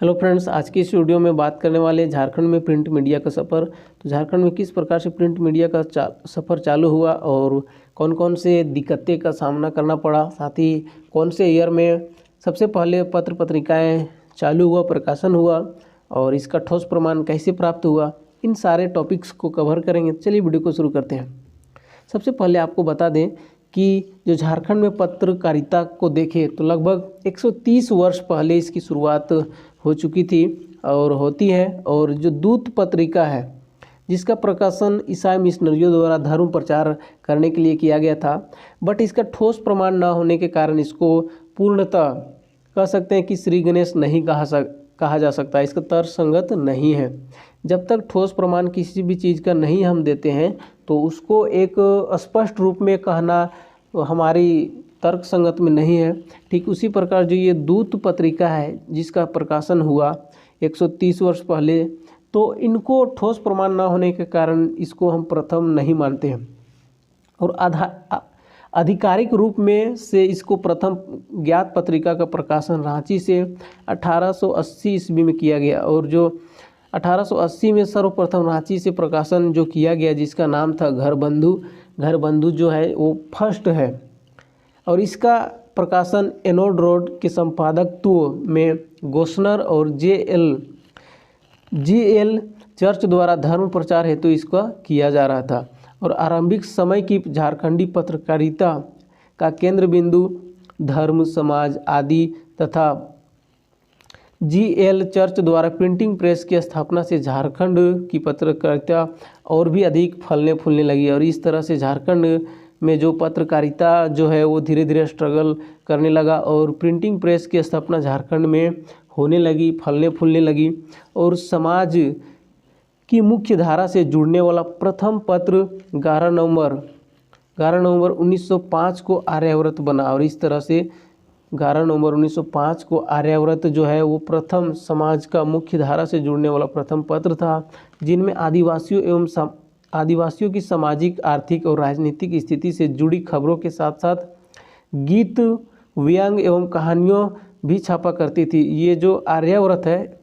Hello friends, आज की इस वीडियो में बात करने वाले हैं झारखंड में प्रिंट मीडिया का सफ़र। तो झारखंड में किस प्रकार से प्रिंट मीडिया का सफ़र चालू हुआ और कौन कौन से दिक्कतें का सामना करना पड़ा, साथ ही कौन से ईयर में सबसे पहले पत्र पत्रिकाएं चालू हुआ, प्रकाशन हुआ और इसका ठोस प्रमाण कैसे प्राप्त हुआ, इन सारे टॉपिक्स को कवर करेंगे। चलिए वीडियो को शुरू करते हैं। सबसे पहले आपको बता दें कि जो झारखंड में पत्रकारिता को देखें तो लगभग 130 वर्ष पहले इसकी शुरुआत हो चुकी थी और होती है। और जो दूत पत्रिका है जिसका प्रकाशन ईसाई मिशनरियों द्वारा धर्म प्रचार करने के लिए किया गया था, बट इसका ठोस प्रमाण न होने के कारण इसको पूर्णतः कह सकते हैं कि श्री गणेश नहीं कहा जा सकता, इसका तर्कसंगत नहीं है। जब तक ठोस प्रमाण किसी भी चीज़ का नहीं हम देते हैं तो उसको एक स्पष्ट रूप में कहना हमारी तर्क संगत में नहीं है। ठीक उसी प्रकार जो ये दूत पत्रिका है जिसका प्रकाशन हुआ 130 वर्ष पहले, तो इनको ठोस प्रमाण न होने के कारण इसको हम प्रथम नहीं मानते हैं। और आधिकारिक रूप में से इसको प्रथम ज्ञात पत्रिका का प्रकाशन रांची से 1880 ईस्वी में किया गया। और जो 1880 में सर्वप्रथम रांची से प्रकाशन जो किया गया जिसका नाम था घर बंधु जो है वो फर्स्ट है। और इसका प्रकाशन एनोड रोड के संपादकत्व में गोस्नर और जे.एल. चर्च द्वारा धर्म प्रचार हेतु इसका किया जा रहा था। और आरंभिक समय की झारखंडी पत्रकारिता का केंद्र बिंदु धर्म, समाज आदि तथा जी.एल. चर्च द्वारा प्रिंटिंग प्रेस की स्थापना से झारखंड की पत्रकारिता और भी अधिक फलने फूलने लगी। और इस तरह से झारखंड में जो पत्रकारिता जो है वो धीरे धीरे स्ट्रगल करने लगा और प्रिंटिंग प्रेस की स्थापना झारखंड में होने लगी, फलने फूलने लगी। और समाज की मुख्य धारा से जुड़ने वाला प्रथम पत्र 11 नवंबर 1905 को आर्यावर्त बना। और इस तरह से 11 नवंबर 1905 को आर्यावर्त जो है वो प्रथम समाज का मुख्य धारा से जुड़ने वाला प्रथम पत्र था, जिनमें आदिवासियों की सामाजिक, आर्थिक और राजनीतिक स्थिति से जुड़ी खबरों के साथ साथ गीत, व्यंग एवं कहानियों भी छापा करती थी। ये जो आर्यावर्त है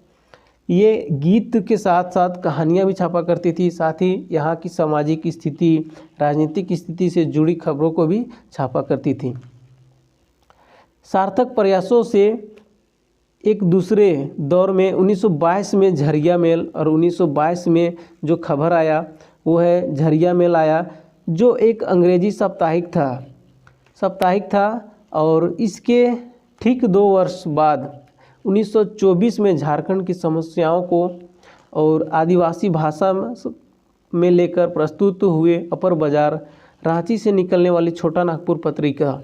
ये गीत के साथ साथ कहानियाँ भी छापा करती थी, साथ ही यहाँ की सामाजिक स्थिति, राजनीतिक स्थिति से जुड़ी खबरों को भी छापा करती थी। सार्थक प्रयासों से एक दूसरे दौर में 1922 में झरिया मेल, और 1922 में जो खबर आया वो है झरिया मेल आया, जो एक अंग्रेजी साप्ताहिक था। और इसके ठीक 2 वर्ष बाद 1924 में झारखंड की समस्याओं को और आदिवासी भाषा में लेकर प्रस्तुत हुए अपर बाजार रांची से निकलने वाली छोटा नागपुर पत्रिका,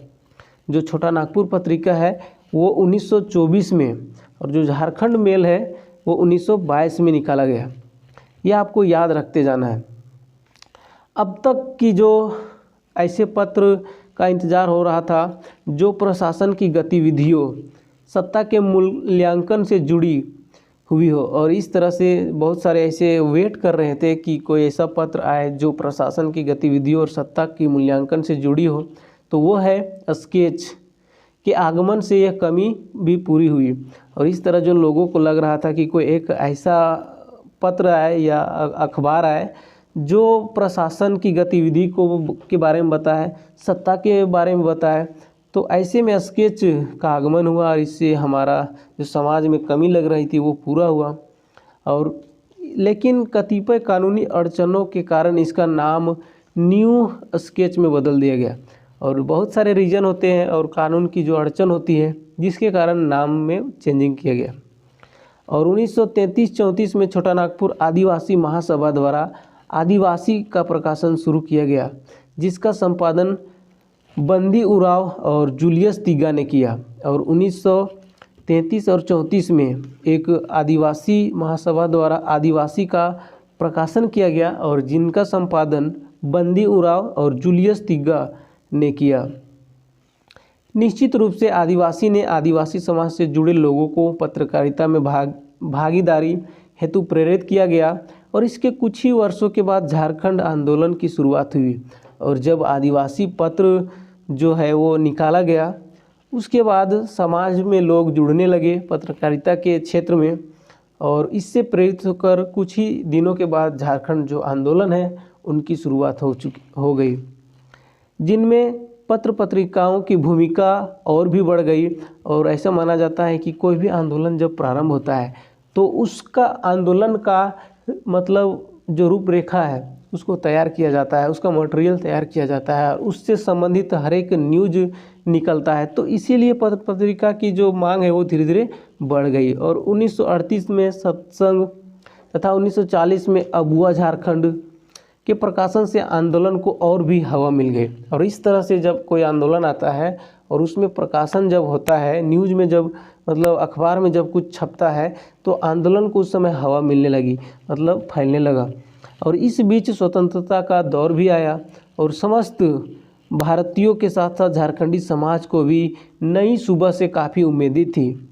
जो छोटा नागपुर पत्रिका है वो 1924 में, और जो झारखंड मेल है वो 1922 में निकाला गया। यह आपको याद रखते जाना है। अब तक की जो ऐसे पत्र का इंतज़ार हो रहा था जो प्रशासन की गतिविधियों, सत्ता के मूल्यांकन से जुड़ी हुई हो, और इस तरह से बहुत सारे ऐसे वेट कर रहे थे कि कोई ऐसा पत्र आए जो प्रशासन की गतिविधियों और सत्ता की मूल्यांकन से जुड़ी हो, तो वो है स्केच के आगमन से यह कमी भी पूरी हुई। और इस तरह जो लोगों को लग रहा था कि कोई एक ऐसा पत्र आए या अखबार आए जो प्रशासन की गतिविधि के बारे में बताए, सत्ता के बारे में बताए, तो ऐसे में स्केच का आगमन हुआ और इससे हमारा जो समाज में कमी लग रही थी वो पूरा हुआ। और लेकिन कतिपय कानूनी अड़चनों के कारण इसका नाम न्यू स्केच में बदल दिया गया। और बहुत सारे रीजन होते हैं और कानून की जो अड़चन होती है जिसके कारण नाम में चेंजिंग किया गया। और 1933-34 में छोटा नागपुर आदिवासी महासभा द्वारा आदिवासी का प्रकाशन शुरू किया गया, जिसका संपादन बंदी उराव और जूलियस तिगा ने किया। और 1933 और 34 में एक आदिवासी महासभा द्वारा आदिवासी का प्रकाशन किया गया और जिनका संपादन बंदी उराव और जूलियस तिगा ने किया। निश्चित रूप से आदिवासी ने आदिवासी समाज से जुड़े लोगों को पत्रकारिता में भागीदारी हेतु प्रेरित किया गया। और इसके कुछ ही वर्षों के बाद झारखंड आंदोलन की शुरुआत हुई। और जब आदिवासी पत्र जो है वो निकाला गया उसके बाद समाज में लोग जुड़ने लगे पत्रकारिता के क्षेत्र में, और इससे प्रेरित होकर कुछ ही दिनों के बाद झारखंड जो आंदोलन है उनकी शुरुआत हो गई, जिनमें पत्र पत्रिकाओं की भूमिका और भी बढ़ गई। और ऐसा माना जाता है कि कोई भी आंदोलन जब प्रारंभ होता है तो उसका आंदोलन का मतलब जो रूपरेखा है उसको तैयार किया जाता है, उसका मटेरियल तैयार किया जाता है, और उससे संबंधित हर एक न्यूज निकलता है। तो इसीलिए पत्र पत्रिका की जो मांग है वो धीरे धीरे बढ़ गई, और 1938 में सत्संग तथा 1940 में अबुआ झारखंड के प्रकाशन से आंदोलन को और भी हवा मिल गई। और इस तरह से जब कोई आंदोलन आता है और उसमें प्रकाशन जब होता है, न्यूज़ में जब मतलब अखबार में जब कुछ छपता है तो आंदोलन को उस समय हवा मिलने लगी, मतलब फैलने लगा। और इस बीच स्वतंत्रता का दौर भी आया, और समस्त भारतीयों के साथ साथ झारखंडी समाज को भी नई सुबह से काफ़ी उम्मीदें थी।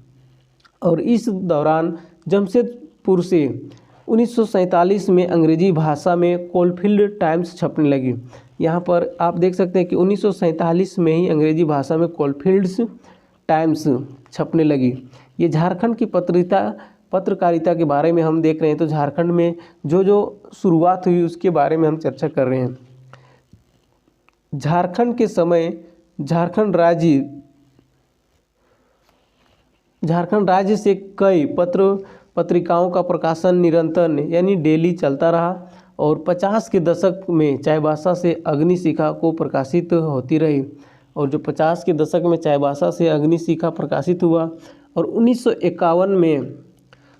और इस दौरान जमशेदपुर से 1947 में अंग्रेजी भाषा में कोलफील्ड टाइम्स छपने लगी। यहाँ पर आप देख सकते हैं कि 1947 में ही अंग्रेजी भाषा में कोलफील्ड्स टाइम्स छपने लगी। ये झारखंड की पत्रकारिता के बारे में हम देख रहे हैं, तो झारखंड में जो जो शुरुआत हुई उसके बारे में हम चर्चा कर रहे हैं। झारखंड के समय झारखंड राज्य से कई पत्रिकाओं का प्रकाशन निरंतर यानी डेली चलता रहा, और 50 के दशक में चाईबासा से अग्निशिखा को प्रकाशित होती रही। और जो 50 के दशक में चाईबासा से अग्निशिखा प्रकाशित हुआ, और 1951 में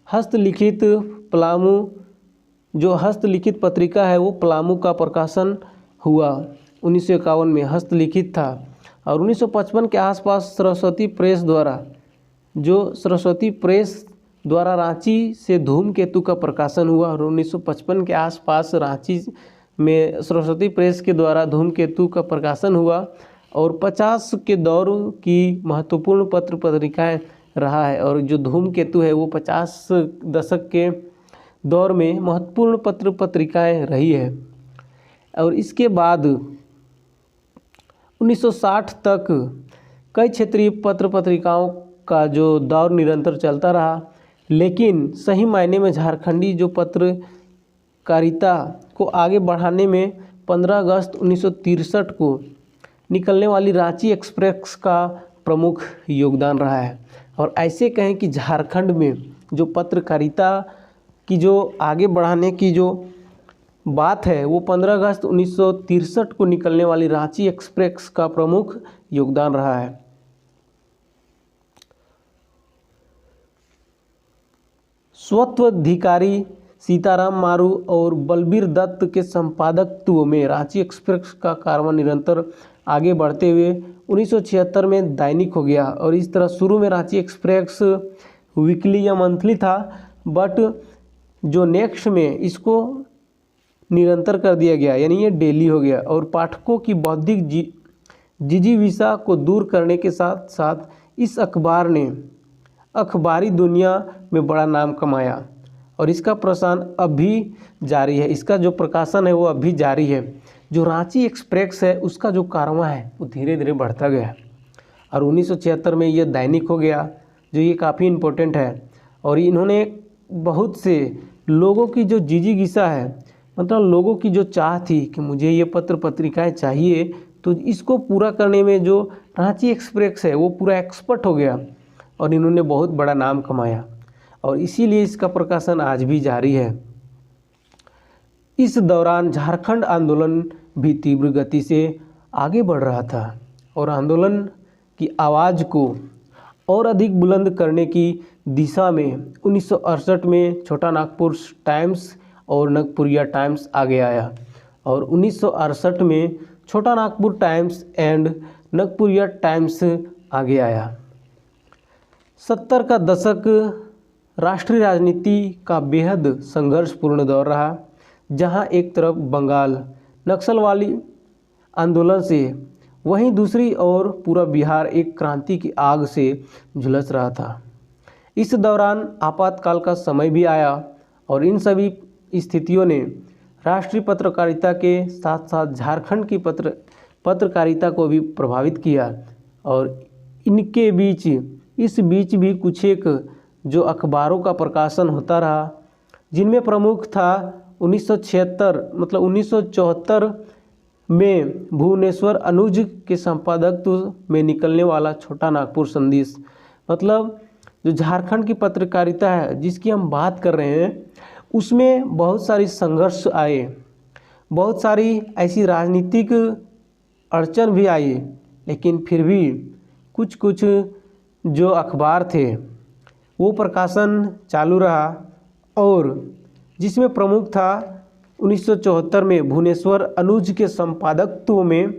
हस्तलिखित पलामू जो हस्तलिखित पत्रिका है वो पलामू का प्रकाशन हुआ। 1951 में हस्तलिखित था। और 1955 के आसपास सरस्वती प्रेस द्वारा रांची से धूमकेतु का प्रकाशन हुआ। और 1955 के आसपास रांची में सरस्वती प्रेस के द्वारा धूमकेतु का प्रकाशन हुआ। और 50 के दौर की महत्वपूर्ण पत्र पत्रिकाएँ रहा है, और जो धूमकेतु है वो 50 दशक के दौर में महत्वपूर्ण पत्र पत्रिकाएँ रही है। और इसके बाद 1960 तक कई क्षेत्रीय पत्र पत्रिकाओं का जो दौर निरंतर चलता रहा, लेकिन सही मायने में झारखंडी जो पत्रकारिता को आगे बढ़ाने में 15 अगस्त 1963 को निकलने वाली रांची एक्सप्रेस का प्रमुख योगदान रहा है। और ऐसे कहें कि झारखंड में जो पत्रकारिता की जो आगे बढ़ाने की जो बात है वो 15 अगस्त 1963 को निकलने वाली रांची एक्सप्रेस का प्रमुख योगदान रहा है। स्वत्वाधिकारी सीताराम मारू और बलबीर दत्त के संपादकत्व में रांची एक्सप्रेस का कारवां निरंतर आगे बढ़ते हुए 1976 में दैनिक हो गया। और इस तरह शुरू में रांची एक्सप्रेस वीकली या मंथली था, बट जो नेक्स्ट में इसको निरंतर कर दिया गया, यानी ये डेली हो गया। और पाठकों की बौद्धिक जिजीविषा को दूर करने के साथ साथ इस अखबार ने अखबारी दुनिया में बड़ा नाम कमाया, और इसका प्रसारण अब भी जारी है। इसका जो प्रकाशन है वो अब भी जारी है। जो रांची एक्सप्रेस है उसका जो कारवां है वो धीरे धीरे बढ़ता गया, और 1976 में ये दैनिक हो गया, जो ये काफ़ी इम्पोर्टेंट है। और इन्होंने बहुत से लोगों की जो जिजीविषा है, मतलब लोगों की जो चाह थी कि मुझे ये पत्र पत्रिकाएं चाहिए, तो इसको पूरा करने में जो रांची एक्सप्रेस है वो पूरा एक्सपर्ट हो गया, और इन्होंने बहुत बड़ा नाम कमाया। और इसीलिए इसका प्रकाशन आज भी जारी है। इस दौरान झारखंड आंदोलन भी तीव्र गति से आगे बढ़ रहा था, और आंदोलन की आवाज़ को और अधिक बुलंद करने की दिशा में 1968 में छोटा नागपुर टाइम्स और नगपुरिया टाइम्स आगे आया। और 1968 में छोटा नागपुर टाइम्स एंड नगपुरिया टाइम्स आगे आया। 70 का दशक राष्ट्रीय राजनीति का बेहद संघर्षपूर्ण दौर रहा, जहां एक तरफ बंगाल नक्सलवादी आंदोलन से, वहीं दूसरी ओर पूरा बिहार एक क्रांति की आग से झुलस रहा था। इस दौरान आपातकाल का समय भी आया, और इन सभी स्थितियों ने राष्ट्रीय पत्रकारिता के साथ साथ झारखंड की पत्रकारिता को भी प्रभावित किया। और इनके बीच इस बीच भी कुछ एक जो अखबारों का प्रकाशन होता रहा, जिनमें प्रमुख था 1976 मतलब 1974 में भुवनेश्वर अनुज के संपादकत्व में निकलने वाला छोटा नागपुर संदेश। मतलब जो झारखंड की पत्रकारिता है जिसकी हम बात कर रहे हैं, उसमें बहुत सारी संघर्ष आए, बहुत सारी ऐसी राजनीतिक अड़चन भी आई, लेकिन फिर भी कुछ कुछ जो अखबार थे वो प्रकाशन चालू रहा, और जिसमें प्रमुख था 1974 में भुवनेश्वर अनुज के संपादकत्व में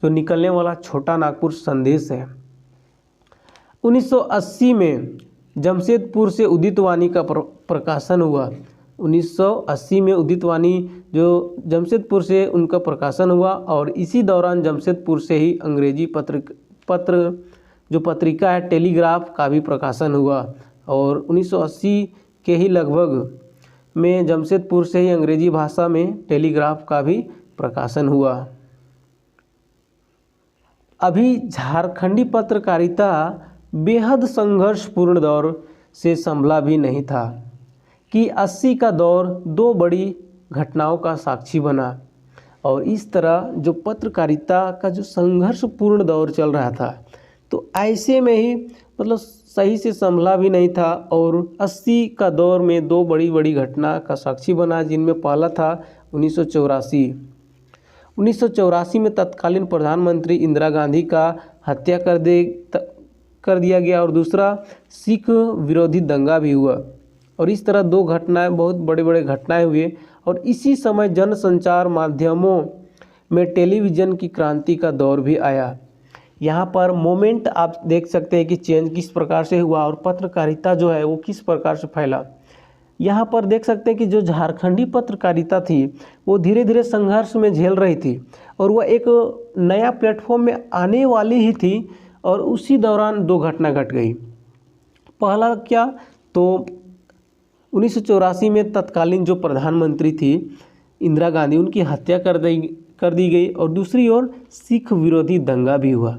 जो निकलने वाला छोटा नागपुर संदेश है। 1980 में जमशेदपुर से उदित वाणी का प्रकाशन हुआ। 1980 में उदित वाणी जो जमशेदपुर से उनका प्रकाशन हुआ, और इसी दौरान जमशेदपुर से ही अंग्रेजी पत्र जो पत्रिका है टेलीग्राफ का भी प्रकाशन हुआ, और 1980 के ही लगभग में जमशेदपुर से ही अंग्रेजी भाषा में टेलीग्राफ का भी प्रकाशन हुआ। अभी झारखंडी पत्रकारिता बेहद संघर्षपूर्ण दौर से संभला भी नहीं था कि 80 का दौर दो बड़ी घटनाओं का साक्षी बना, और इस तरह जो पत्रकारिता का जो संघर्षपूर्ण दौर चल रहा था, तो ऐसे में ही मतलब सही से संभला भी नहीं था, और 80 का दौर में दो बड़ी बड़ी घटना का साक्षी बना, जिनमें पहला था 1984 में तत्कालीन प्रधानमंत्री इंदिरा गांधी का हत्या कर दिया गया, और दूसरा सिख विरोधी दंगा भी हुआ। और इस तरह दो घटनाएं, बहुत बड़े बड़े घटनाएं हुए, और इसी समय जनसंचार माध्यमों में टेलीविज़न की क्रांति का दौर भी आया। यहाँ पर मोमेंट आप देख सकते हैं कि चेंज किस प्रकार से हुआ, और पत्रकारिता जो है वो किस प्रकार से फैला। यहाँ पर देख सकते हैं कि जो झारखंडी पत्रकारिता थी वो धीरे धीरे संघर्ष में झेल रही थी, और वह एक नया प्लेटफॉर्म में आने वाली ही थी, और उसी दौरान दो घटना घट गई। पहला क्या, तो 1984 में तत्कालीन जो प्रधानमंत्री थी इंदिरा गांधी, उनकी हत्या कर दी गई, और दूसरी ओर सिख विरोधी दंगा भी हुआ।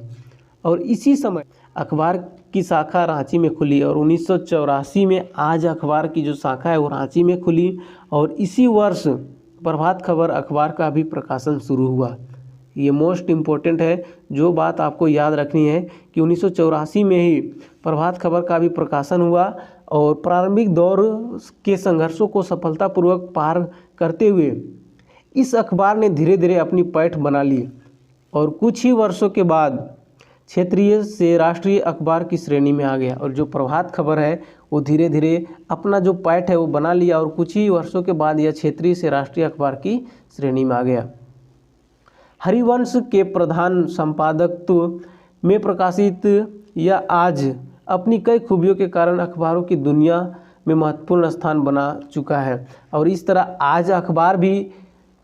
और इसी समय अखबार की शाखा रांची में खुली, और 1984 में आज अखबार की जो शाखा है वो रांची में खुली, और इसी वर्ष प्रभात खबर अखबार का भी प्रकाशन शुरू हुआ। ये मोस्ट इम्पोर्टेंट है, जो बात आपको याद रखनी है कि 1984 में ही प्रभात खबर का भी प्रकाशन हुआ, और प्रारंभिक दौर के संघर्षों को सफलतापूर्वक पार करते हुए इस अखबार ने धीरे धीरे अपनी पैठ बना ली, और कुछ ही वर्षों के बाद क्षेत्रीय से राष्ट्रीय अखबार की श्रेणी में आ गया। और जो प्रभात खबर है वो धीरे धीरे अपना जो पैठ है वो बना लिया, और कुछ ही वर्षों के बाद यह क्षेत्रीय से राष्ट्रीय अखबार की श्रेणी में आ गया। हरिवंश के प्रधान संपादकत्व में प्रकाशित यह आज अपनी कई खूबियों के कारण अखबारों की दुनिया में महत्वपूर्ण स्थान बना चुका है, और इस तरह आज अखबार भी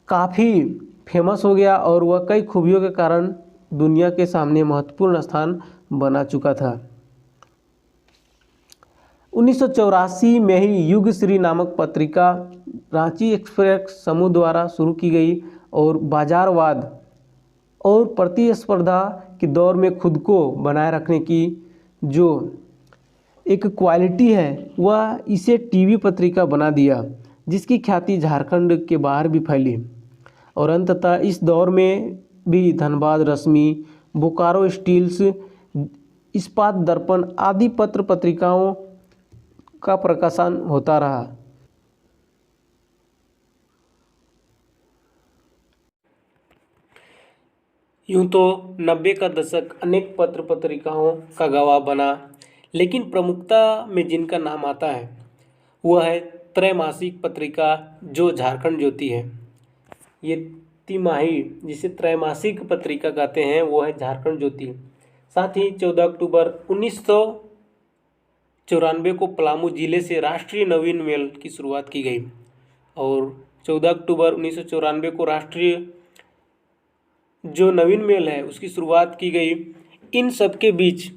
काफ़ी फेमस हो गया, और वह कई खूबियों के कारण दुनिया के सामने महत्वपूर्ण स्थान बना चुका था। 1984 में ही युगश्री नामक पत्रिका रांची एक्सप्रेस समूह द्वारा शुरू की गई, और बाजारवाद और प्रतिस्पर्धा के दौर में खुद को बनाए रखने की जो एक क्वालिटी है वह इसे टीवी पत्रिका बना दिया, जिसकी ख्याति झारखंड के बाहर भी फैली। और अंततः इस दौर में भी धनबाद रश्मि, बोकारो स्टील्स, इस्पात दर्पण आदि पत्र पत्रिकाओं का प्रकाशन होता रहा। यूँ तो 90 का दशक अनेक पत्र पत्रिकाओं का गवाह बना, लेकिन प्रमुखता में जिनका नाम आता है वह है त्रैमासिक पत्रिका जो झारखंड ज्योति है। ये तिमाही जिसे त्रैमासिक पत्रिका कहते हैं वो है झारखंड ज्योति। साथ ही 14 अक्टूबर 1994 को पलामू जिले से राष्ट्रीय नवीन मेल की शुरुआत की गई, और 14 अक्टूबर 1994 को राष्ट्रीय जो नवीन मेल है उसकी शुरुआत की गई। इन सब के बीच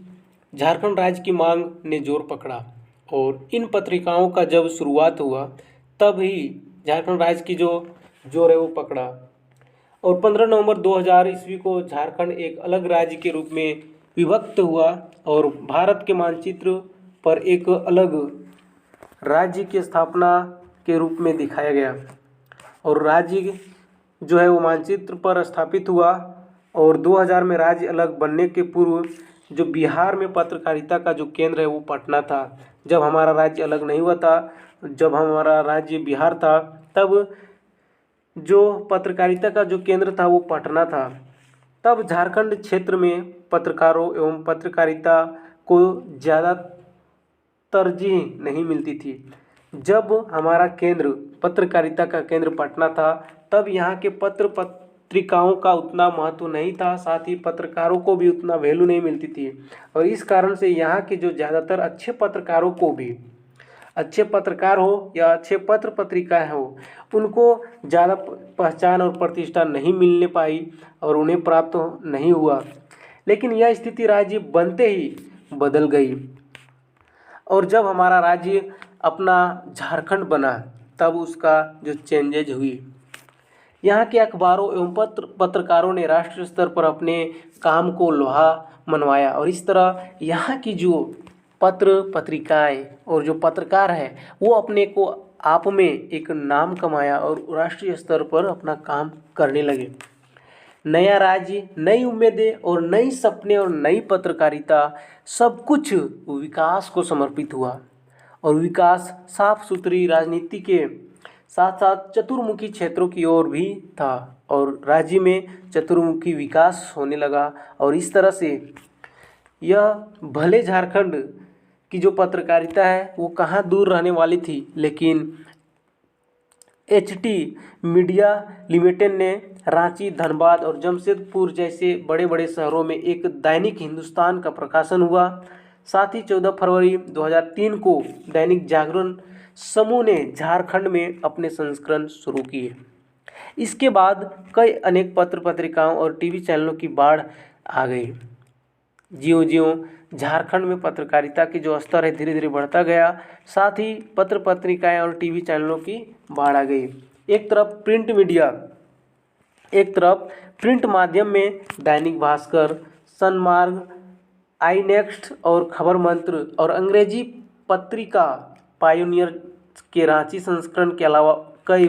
झारखंड राज्य की मांग ने जोर पकड़ा, और इन पत्रिकाओं का जब शुरुआत हुआ तब ही झारखंड राज्य की जो जोर है वो पकड़ा, और 15 नवंबर 2000 ईस्वी को झारखंड एक अलग राज्य के रूप में विभक्त हुआ और भारत के मानचित्र पर एक अलग राज्य की स्थापना के रूप में दिखाया गया। और राज्य जो है वो मानचित्र पर स्थापित हुआ। और 2000 में राज्य अलग बनने के पूर्व जो बिहार में पत्रकारिता का जो केंद्र है वो पटना था। जब हमारा राज्य अलग नहीं हुआ था, जब हमारा राज्य बिहार था, तब जो पत्रकारिता का जो केंद्र था वो पटना था। तब झारखंड क्षेत्र में पत्रकारों एवं पत्रकारिता को ज़्यादा तरजीह नहीं मिलती थी। जब हमारा केंद्र पत्रकारिता का केंद्र पटना था, तब यहाँ के पत्रिकाओं का उतना महत्व नहीं था, साथ ही पत्रकारों को भी उतना वैल्यू नहीं मिलती थी। और इस कारण से यहाँ के जो ज़्यादातर अच्छे पत्रकारों को भी, अच्छे पत्रकार हो या अच्छे पत्र पत्रिकाएँ हो, उनको ज़्यादा पहचान और प्रतिष्ठा नहीं मिलने पाई और उन्हें प्राप्त नहीं हुआ। लेकिन यह स्थिति राज्य बनते ही बदल गई। और जब हमारा राज्य अपना झारखंड बना, तब उसका जो चेंजेज हुई, यहाँ के अखबारों एवं पत्रकारों ने राष्ट्रीय स्तर पर अपने काम को लोहा मनवाया। और इस तरह यहाँ की जो पत्र पत्रिकाएँ और जो पत्रकार है वो अपने को आप में एक नाम कमाया और राष्ट्रीय स्तर पर अपना काम करने लगे। नया राज्य, नई उम्मीदें और नई सपने और नई पत्रकारिता, सब कुछ विकास को समर्पित हुआ। और विकास साफ सुथरी राजनीति के साथ साथ चतुर्मुखी क्षेत्रों की ओर भी था और राज्य में चतुर्मुखी विकास होने लगा। और इस तरह से यह भले झारखंड की जो पत्रकारिता है वो कहाँ दूर रहने वाली थी, लेकिन एचटी मीडिया लिमिटेड ने रांची, धनबाद और जमशेदपुर जैसे बड़े बड़े शहरों में एक दैनिक हिंदुस्तान का प्रकाशन हुआ। साथ ही 14 फरवरी 2003 को दैनिक जागरण समूह ने झारखंड में अपने संस्करण शुरू किए। इसके बाद कई अनेक पत्र पत्रिकाओं और टीवी चैनलों की बाढ़ आ गई। ज्यों-ज्यों झारखंड में पत्रकारिता की जो स्तर है धीरे धीरे बढ़ता गया, साथ ही पत्र पत्रिकाएं और टीवी चैनलों की बाढ़ आ गई। एक तरफ प्रिंट माध्यम में दैनिक भास्कर, सनमार्ग, आई नेक्स्ट और खबर मंत्र और अंग्रेजी पत्रिका पायोनियर के रांची संस्करण के अलावा कई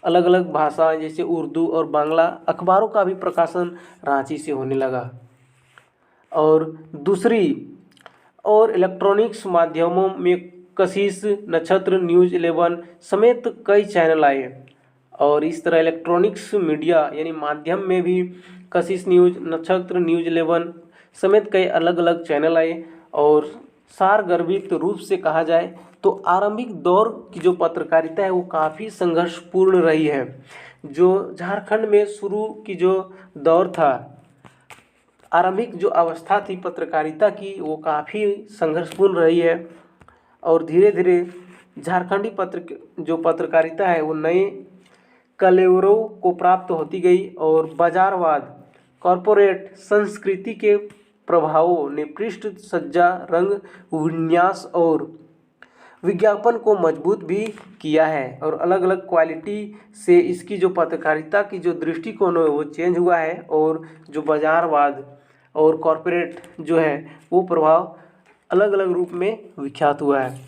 अलग अलग भाषा जैसे उर्दू और बांग्ला अखबारों का भी प्रकाशन रांची से होने लगा। और दूसरी और इलेक्ट्रॉनिक्स माध्यमों में कशिश, नक्षत्र, न्यूज़ 11 समेत कई चैनल आए। और इस तरह इलेक्ट्रॉनिक्स मीडिया यानी माध्यम में भी कशिश न्यूज़, नक्षत्र, न्यूज़ 11 समेत कई अलग अलग चैनल आए। और सारगर्भित रूप से कहा जाए तो आरंभिक दौर की जो पत्रकारिता है वो काफ़ी संघर्षपूर्ण रही है। जो झारखंड में शुरू की जो दौर था, आरंभिक जो अवस्था थी पत्रकारिता की, वो काफ़ी संघर्षपूर्ण रही है। और धीरे धीरे झारखंडी जो पत्रकारिता है वो नए कलेवरों को प्राप्त होती गई। और बाजारवाद, कॉरपोरेट संस्कृति के प्रभावों ने पृष्ठ सज्जा, रंग विन्यास और विज्ञापन को मजबूत भी किया है। और अलग अलग क्वालिटी से इसकी जो पत्रकारिता की जो दृष्टिकोण है वो चेंज हुआ है। और जो बाजारवाद और कॉरपोरेट जो है वो प्रभाव अलग अलग रूप में विख्यात हुआ है।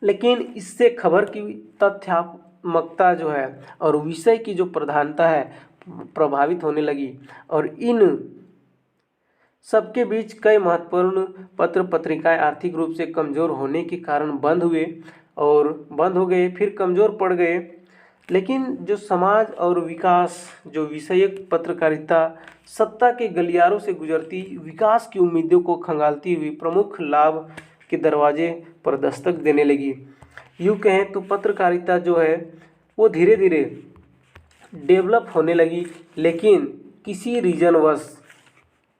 लेकिन इससे खबर की तथ्यात्मकता जो है और विषय की जो प्रधानता है प्रभावित होने लगी। और इन सबके बीच कई महत्वपूर्ण पत्र पत्रिकाएं आर्थिक रूप से कमज़ोर होने के कारण बंद हो गए, फिर कमज़ोर पड़ गए। लेकिन जो समाज और विकास जो विषयक पत्रकारिता सत्ता के गलियारों से गुजरती विकास की उम्मीदों को खंगालती हुई प्रमुख लाभ के दरवाजे पर दस्तक देने लगी। यूँ कहें तो पत्रकारिता जो है वो धीरे धीरे डेवलप होने लगी, लेकिन किसी रीजनवश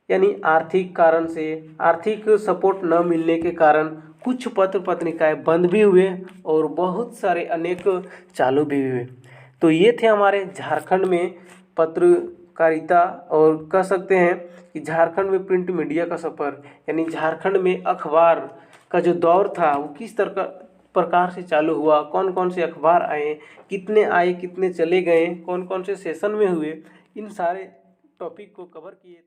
यानी आर्थिक कारण से, आर्थिक सपोर्ट न मिलने के कारण कुछ पत्र पत्रिकाएं बंद भी हुए और बहुत सारे अनेक चालू भी हुए। तो ये थे हमारे झारखंड में पत्रकारिता और कह सकते हैं कि झारखंड में प्रिंट मीडिया का सफ़र, यानी झारखंड में अखबार का जो दौर था वो किस तरह प्रकार से चालू हुआ, कौन कौन से अखबार आए, कितने चले गए, कौन कौन से सेशन में हुए, इन सारे टॉपिक को कवर किए।